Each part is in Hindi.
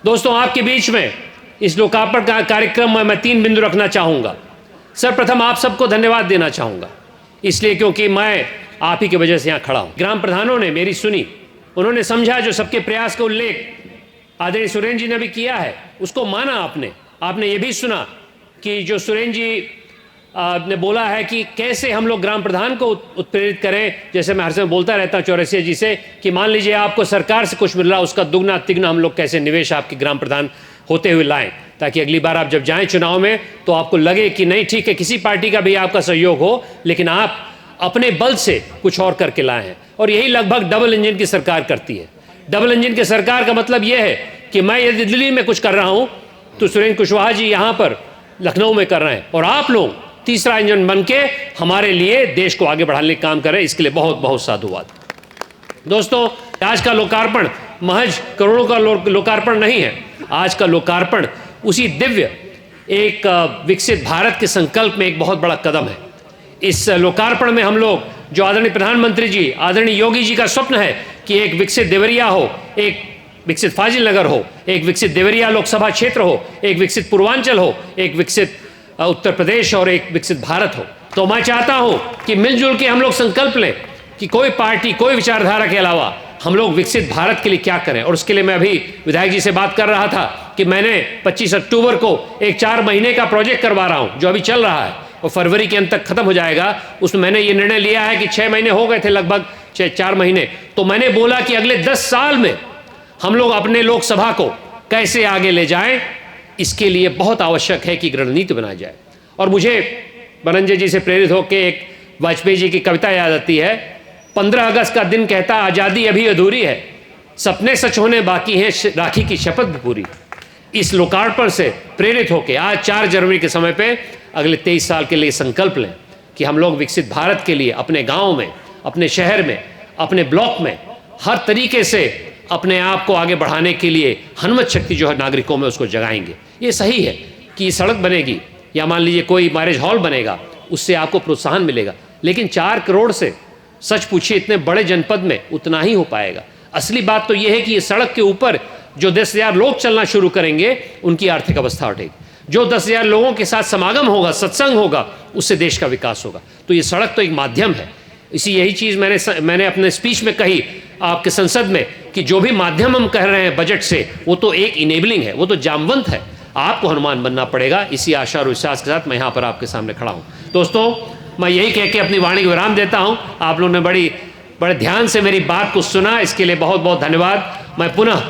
दोस्तों, आपके बीच में इस लोकार्पण का कार्यक्रम में मैं 3 बिंदु रखना चाहूँगा। सर्वप्रथम आप सबको धन्यवाद देना चाहूँगा, इसलिए क्योंकि मैं आप ही की वजह से यहाँ खड़ा हूँ। ग्राम प्रधानों ने मेरी सुनी, उन्होंने समझा, जो सबके प्रयास का उल्लेख आदरणीय सुरेंद्र जी ने भी किया है उसको माना। आपने ये भी सुना कि जो सुरेंद्र जी ने बोला है कि कैसे हम लोग ग्राम प्रधान को उत्प्रेरित करें। जैसे मैं हर समय बोलता रहता हूँ चौरसिया जी से कि मान लीजिए आपको सरकार से कुछ मिल रहा, उसका दुगना तिगना हम लोग कैसे निवेश आपके ग्राम प्रधान होते हुए लाएं, ताकि अगली बार आप जब जाएं चुनाव में तो आपको लगे कि नहीं, ठीक है, किसी पार्टी का भी आपका सहयोग हो, लेकिन आप अपने बल से कुछ और करके लाए हैं। और यही लगभग डबल इंजन की सरकार करती है। डबल इंजन की सरकार का मतलब यह है कि मैं यदि दिल्ली में कुछ कर रहा हूं तो सुरेंद्र कुशवाहा जी यहां पर लखनऊ में कर रहे हैं, और आप लोग तीसरा इंजन बन के हमारे लिए देश को आगे बढ़ाने का काम कर रहे हैं। इसके लिए बहुत बहुत साधुवाद। दोस्तों, आज का लोकार्पण महज करोड़ों का लोकार्पण नहीं है। आज का लोकार्पण उसी दिव्य एक विकसित भारत के संकल्प में एक बहुत बड़ा कदम है। इस लोकार्पण में हम लोग, जो आदरणीय प्रधानमंत्री जी, आदरणीय योगी जी का स्वप्न है कि एक विकसित देवरिया हो, एक विकसित फाजिल नगर हो, एक विकसित देवरिया लोकसभा क्षेत्र हो, एक विकसित पूर्वांचल हो, एक विकसित उत्तर प्रदेश और एक विकसित भारत हो, तो मैं चाहता हूं कि मिलजुल के हम लोग संकल्प लें कि कोई पार्टी, कोई विचारधारा के अलावा हम लोग विकसित भारत के लिए क्या करें। और उसके लिए मैं अभी विधायक जी से बात कर रहा था कि मैंने 25 अक्टूबर को एक 4 महीने का प्रोजेक्ट करवा रहा हूं, जो अभी चल रहा है और फरवरी के अंत तक खत्म हो जाएगा। उसमें मैंने ये निर्णय लिया है कि 6 महीने हो गए थे, लगभग 4 महीने, तो मैंने बोला कि अगले 10 साल में हम लोग अपने लोकसभा को कैसे आगे ले जाएं, इसके लिए बहुत आवश्यक है कि रणनीति बनाई जाए। और मुझे बनंजय जी से प्रेरित होकर एक वाजपेयी जी की कविता याद आती है। 15 अगस्त का दिन कहता, आज़ादी अभी अधूरी है, सपने सच होने बाकी हैं, राखी की शपथ भी पूरी। इस लोकार्पण से प्रेरित होकर आज 4 जनवरी के समय पे अगले 23 साल के लिए संकल्प लें कि हम लोग विकसित भारत के लिए अपने गाँव में, अपने शहर में, अपने ब्लॉक में हर तरीके से अपने आप को आगे बढ़ाने के लिए हनुमत शक्ति जो है नागरिकों में, उसको जगाएंगे। ये सही है कि सड़क बनेगी या मान लीजिए कोई मैरिज हॉल बनेगा, उससे आपको प्रोत्साहन मिलेगा, लेकिन 4 करोड़ से सच पूछिए इतने बड़े जनपद में उतना ही हो पाएगा। असली बात तो यह है कि ये सड़क के ऊपर जो 10,000 लोग चलना शुरू करेंगे, उनकी आर्थिक अवस्था उठेगी। जो 10,000 लोगों के साथ समागम होगा, सत्संग होगा, उससे देश का विकास होगा। तो ये सड़क तो एक माध्यम है। यही चीज़ मैंने अपने स्पीच में कही आपके संसद में कि जो भी माध्यम हम कह रहे हैं बजट से, वो तो एक इनेबलिंग है, वो तो जामवंत है। आपको हनुमान बनना पड़ेगा। इसी आशा और विश्वास के साथ मैं यहाँ पर आपके सामने खड़ा हूँ। दोस्तों, मैं यही कह के अपनी वाणी को विराम देता हूँ। आप लोगों ने बड़े ध्यान से मेरी बात को सुना, इसके लिए बहुत बहुत धन्यवाद। मैं पुनः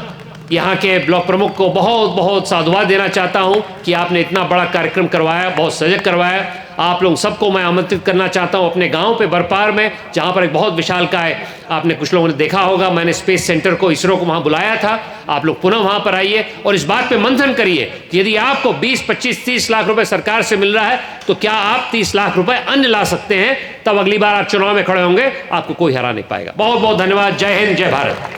यहाँ के ब्लॉक प्रमुख को बहुत बहुत साधुवाद देना चाहता हूँ कि आपने इतना बड़ा कार्यक्रम करवाया, बहुत सजग करवाया। आप लोग सबको मैं आमंत्रित करना चाहता हूँ अपने गांव पे बरपार में, जहाँ पर एक बहुत विशालकाय, आपने कुछ लोगों ने देखा होगा, मैंने स्पेस सेंटर को, इसरो को वहाँ बुलाया था। आप लोग पुनः वहाँ पर आइए और इस बात पे मंथन करिए कि यदि आपको 20, 25, 30 लाख रुपए सरकार से मिल रहा है तो क्या आप 30 लाख रुपए अन्य ला सकते हैं। तब अगली बार आप चुनाव में खड़े होंगे, आपको कोई हरा नहीं पाएगा। बहुत बहुत धन्यवाद। जय हिंद, जय भारत।